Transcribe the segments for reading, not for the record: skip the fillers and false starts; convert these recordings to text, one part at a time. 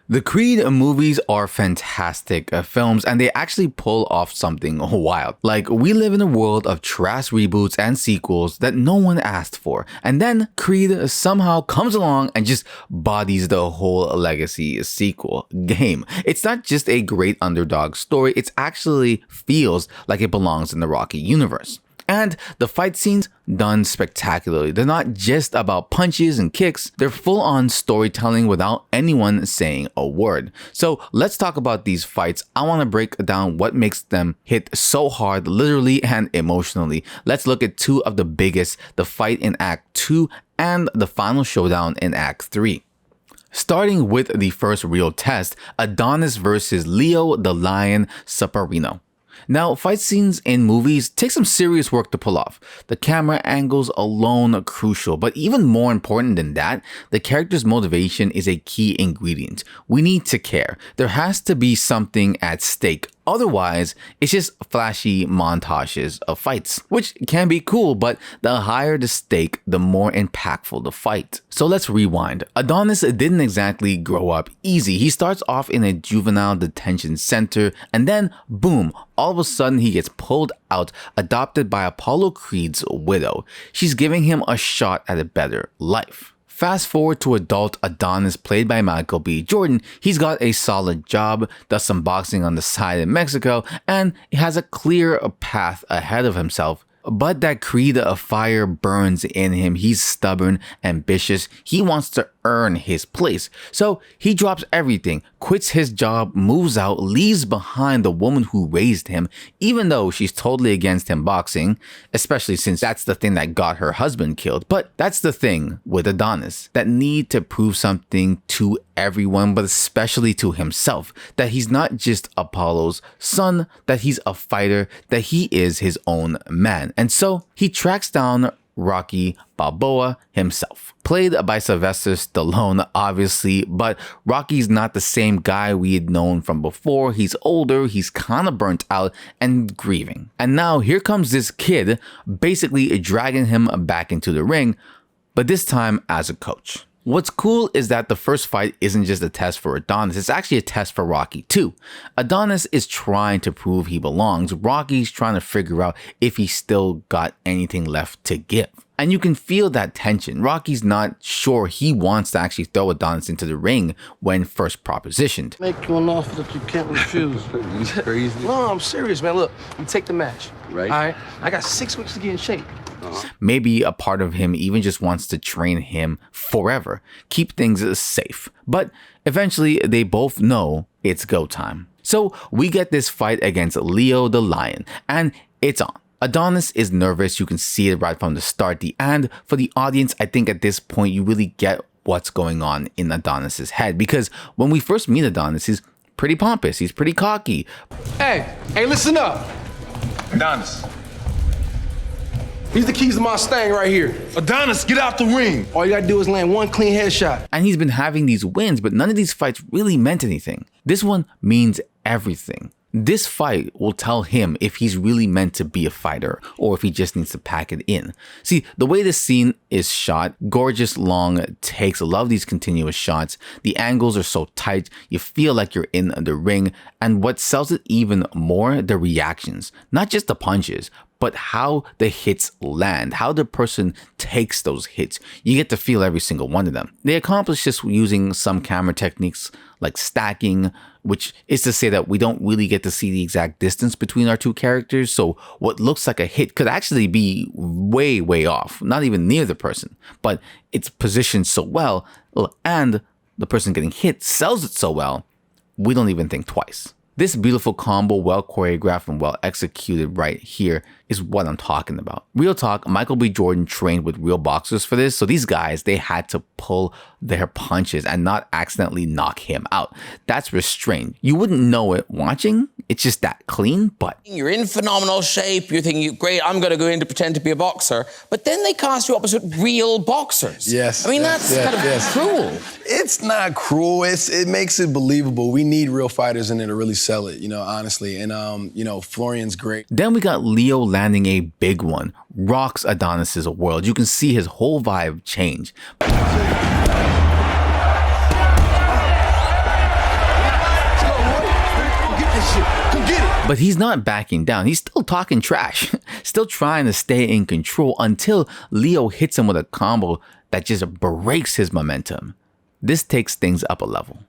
The Creed movies are fantastic films, and they actually pull off something wild. Like, we live in a world of trash reboots and sequels that no one asked for, and then Creed somehow comes along and just bodies the whole legacy sequel game. It's not just a great underdog story, it actually feels like it belongs in the Rocky universe. And the fight scenes done spectacularly. They're not just about punches and kicks, they're full-on storytelling without anyone saying a word. So let's talk about these fights. I want to break down what makes them hit so hard, literally and emotionally. Let's look at two of the biggest, the fight in Act 2 and the final showdown in Act 3. Starting with the first real test, Adonis versus Leo the Lion Saparino. Now, fight scenes in movies take some serious work to pull off. The camera angles alone are crucial, but even more important than that, the character's motivation is a key ingredient. We need to care. There has to be something at stake. Otherwise, it's just flashy montages of fights, which can be cool, but the higher the stake, the more impactful the fight. So let's rewind. Adonis didn't exactly grow up easy. He starts off in a juvenile detention center, and then boom, all of a sudden he gets pulled out, adopted by Apollo Creed's widow. She's giving him a shot at a better life. Fast forward to adult Adonis, played by Michael B. Jordan. He's got a solid job, does some boxing on the side in Mexico, and has a clear path ahead of himself. But that Creed of fire burns in him. He's stubborn, ambitious. He wants to earn his place. So he drops everything, quits his job, moves out, leaves behind the woman who raised him, even though she's totally against him boxing, especially since that's the thing that got her husband killed. But that's the thing with Adonis, that need to prove something to everyone, but especially to himself, that he's not just Apollo's son, that he's a fighter, that he is his own man. And so he tracks down Rocky Balboa himself, played by Sylvester Stallone, obviously, but Rocky's not the same guy we had known from before. He's older, he's kind of burnt out and grieving. And now here comes this kid, basically dragging him back into the ring, but this time as a coach. What's cool is that the first fight isn't just a test for Adonis, it's actually a test for Rocky too. Adonis is trying to prove he belongs. Rocky's trying to figure out if he's still got anything left to give. And you can feel that tension. Rocky's not sure he wants to actually throw Adonis into the ring when first propositioned. Make you an offer that you can't refuse. You crazy? No, I'm serious, man. Look, you take the match. Right. All right? I got 6 weeks to get in shape. Maybe a part of him even just wants to train him forever, keep things safe. But eventually they both know it's go time. So we get this fight against Leo the Lion, and it's on. Adonis is nervous, you can see it right from the start. And for the audience, I think at this point you really get what's going on in Adonis's head, because when we first meet Adonis, he's pretty pompous, he's pretty cocky. Hey, listen up. Adonis. These are the keys to my Mustang right here. Adonis, get out the ring. All you gotta do is land one clean headshot. And he's been having these wins, but none of these fights really meant anything. This one means everything. This fight will tell him if he's really meant to be a fighter or if he just needs to pack it in. See, the way this scene is shot, gorgeous long takes. I love these continuous shots. The angles are so tight, you feel like you're in the ring. And what sells it even more, the reactions. Not just the punches, but how the hits land, how the person takes those hits. You get to feel every single one of them. They accomplish this using some camera techniques like stacking, which is to say that we don't really get to see the exact distance between our two characters. So what looks like a hit could actually be way, way off, not even near the person, but it's positioned so well, and the person getting hit sells it so well, we don't even think twice. This beautiful combo, well choreographed and well executed right here, is what I'm talking about. Real talk, Michael B. Jordan trained with real boxers for this, so these guys, they had to pull their punches and not accidentally knock him out. That's restraint. You wouldn't know it watching, it's just that clean, but... You're in phenomenal shape, you're thinking, great, I'm gonna go in to pretend to be a boxer, but then they cast you opposite real boxers. Yes. I mean, that's kind of cruel. It's not cruel, it makes it believable. We need real fighters in there to really sell it, honestly. And, Florian's great. Then we got Leo landing a big one, rocks Adonis's world. You can see his whole vibe change. But he's not backing down. He's still talking trash, still trying to stay in control until Leo hits him with a combo that just breaks his momentum. This takes things up a level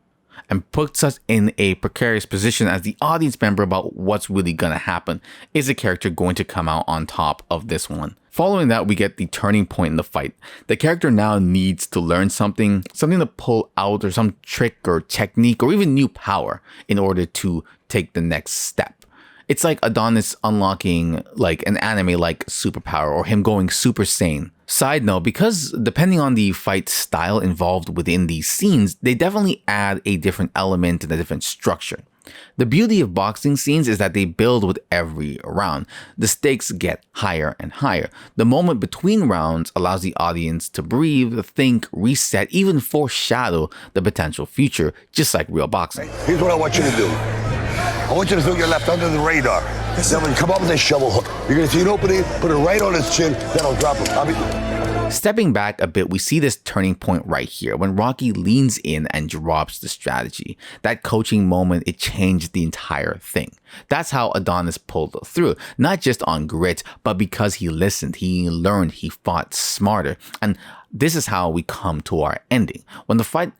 and puts us in a precarious position as the audience member about what's really gonna happen. Is the character going to come out on top of this one? Following that, we get the turning point in the fight. The character now needs to learn something to pull out, or some trick or technique or even new power in order to take the next step. It's like Adonis unlocking like an anime-like superpower, or him going Super Saiyan. Side note, because depending on the fight style involved within these scenes, they definitely add a different element and a different structure. The beauty of boxing scenes is that they build with every round. The stakes get higher and higher. The moment between rounds allows the audience to breathe, think, reset, even foreshadow the potential future, just like real boxing. Here's what I want you to do. I want you to throw your left under the radar. Then when you come up with a shovel hook, you're gonna see an opening, put it right on his chin, then I'll drop him. Stepping back a bit, we see this turning point right here when Rocky leans in and drops the strategy. That coaching moment, it changed the entire thing. That's how Adonis pulled through, not just on grit, but because he listened, he learned, he fought smarter. And this is how we come to our ending. When the fight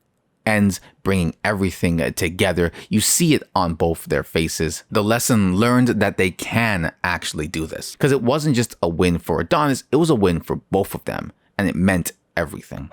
ends, bringing everything together, you see it on both their faces. The lesson learned that they can actually do this. Because it wasn't just a win for Adonis, it was a win for both of them. And it meant everything.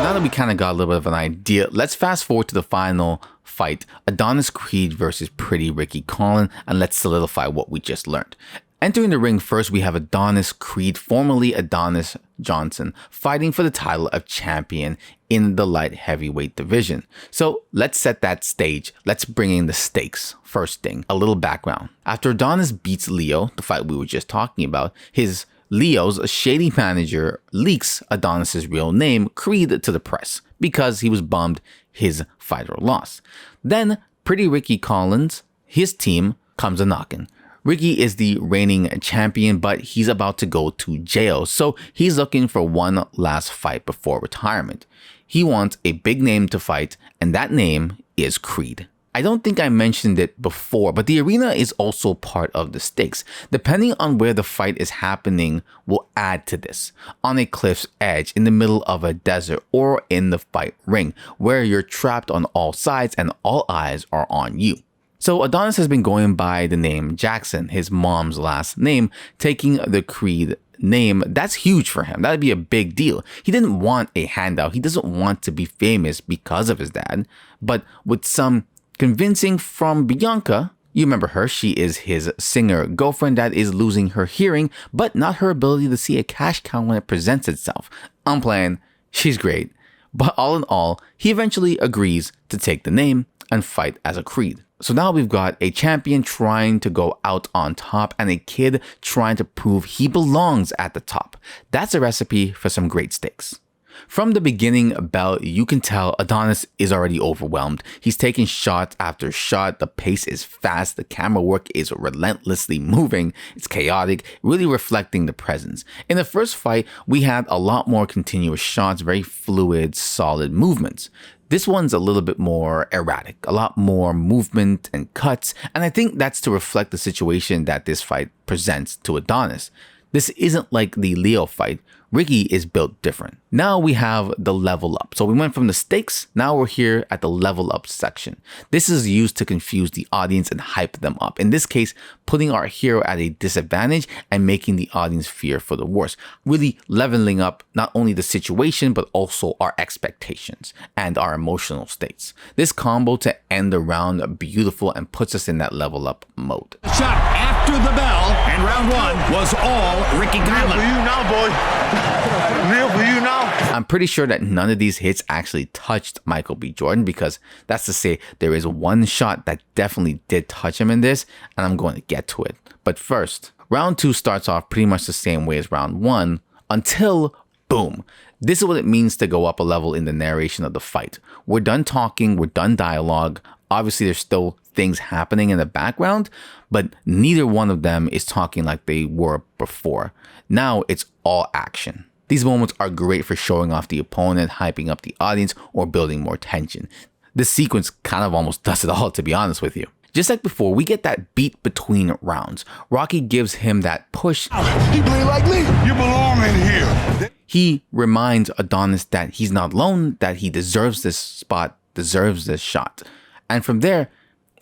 Now that we kind of got a little bit of an idea, let's fast forward to the final fight, Adonis Creed versus Pretty Ricky Collin, and let's solidify what we just learned. Entering the ring first, we have Adonis Creed, formerly Adonis Johnson, fighting for the title of champion in the light heavyweight division. So let's set that stage. Let's bring in the stakes. First thing, a little background. After Adonis beats Leo, the fight we were just talking about, Leo's shady manager leaks Adonis's real name, Creed, to the press because he was bummed his fighter lost. Then Pretty Ricky Collins, his team, comes a-knockin'. Ricky is the reigning champion, but he's about to go to jail, so he's looking for one last fight before retirement. He wants a big name to fight, and that name is Creed. I don't think I mentioned it before, but the arena is also part of the stakes. Depending on where the fight is happening will add to this. On a cliff's edge, in the middle of a desert, or in the fight ring, where you're trapped on all sides and all eyes are on you. So Adonis has been going by the name Jackson, his mom's last name, taking the Creed name. That's huge for him. That'd be a big deal. He didn't want a handout. He doesn't want to be famous because of his dad, but with some convincing from Bianca, you remember her, she is his singer girlfriend that is losing her hearing, but not her ability to see a cash cow when it presents itself. I'm playing, she's great. But all in all, he eventually agrees to take the name and fight as a Creed. So now we've got a champion trying to go out on top and a kid trying to prove he belongs at the top. That's a recipe for some great stakes. From the beginning bout, you can tell Adonis is already overwhelmed. He's taking shot after shot. The pace is fast. The camera work is relentlessly moving. It's chaotic, really reflecting the presence. In the first fight, we had a lot more continuous shots, very fluid, solid movements. This one's a little bit more erratic, a lot more movement and cuts, and I think that's to reflect the situation that this fight presents to Adonis. This isn't like the Leo fight. Ricky is built different. Now we have the level up. So we went from the stakes, now we're here at the level up section. This is used to confuse the audience and hype them up. In this case, putting our hero at a disadvantage and making the audience fear for the worst. Really leveling up not only the situation, but also our expectations and our emotional states. This combo to end the round beautiful and puts us in that level up mode. Shot after the bell, and round one was all Ricky Collin. For you now, boy. Real for you now. I'm pretty sure that none of these hits actually touched Michael B. Jordan, because that's to say there is one shot that definitely did touch him in this, and I'm going to get to it. But first, round 2 starts off pretty much the same way as round 1 until boom. This is what it means to go up a level in the narration of the fight. We're done talking, we're done dialogue. Obviously, there's still things happening in the background, but neither one of them is talking like they were before. Now it's all action. These moments are great for showing off the opponent, hyping up the audience, or building more tension. This sequence kind of almost does it all, to be honest with you. Just like before, we get that beat between rounds. Rocky gives him that push. You bleed like me. You belong in here. He reminds Adonis that he's not alone, that he deserves this spot, deserves this shot. And from there,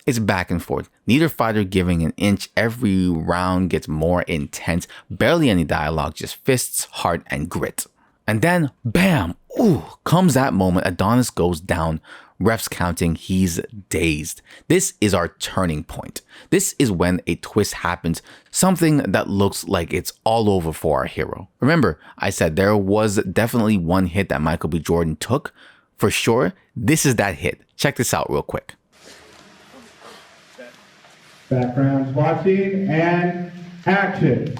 it's back and forth. Neither fighter giving an inch. Every round gets more intense. Barely any dialogue, just fists, heart, and grit. And then, bam, ooh, comes that moment. Adonis goes down. Refs counting, he's dazed. This is our turning point. This is when a twist happens, something that looks like it's all over for our hero. Remember, I said there was definitely one hit that Michael B. Jordan took. For sure, this is that hit. Check this out real quick. Backgrounds watching and action.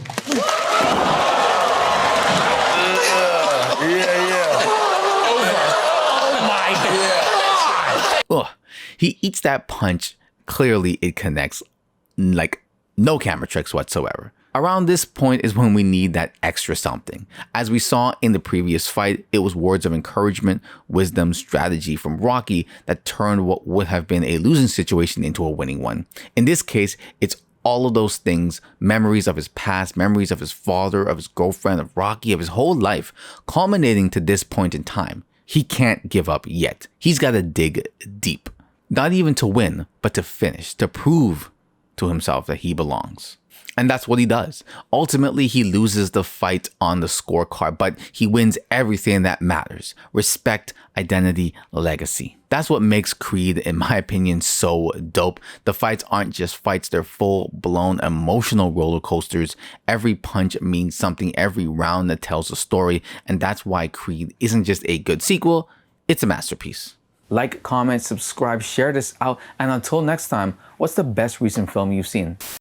Ugh. He eats that punch. Clearly, it connects like no camera tricks whatsoever. Around this point is when we need that extra something. As we saw in the previous fight, it was words of encouragement, wisdom, strategy from Rocky that turned what would have been a losing situation into a winning one. In this case, it's all of those things, memories of his past, memories of his father, of his girlfriend, of Rocky, of his whole life, culminating to this point in time. He can't give up yet. He's got to dig deep. Not even to win, but to finish, to prove to himself that he belongs. And that's what he does. Ultimately, he loses the fight on the scorecard, but he wins everything that matters. Respect, identity, legacy. That's what makes Creed, in my opinion, so dope. The fights aren't just fights, they're full-blown emotional roller coasters. Every punch means something, every round that tells a story, and that's why Creed isn't just a good sequel, it's a masterpiece. Like, comment, subscribe, share this out, and until next time, what's the best recent film you've seen?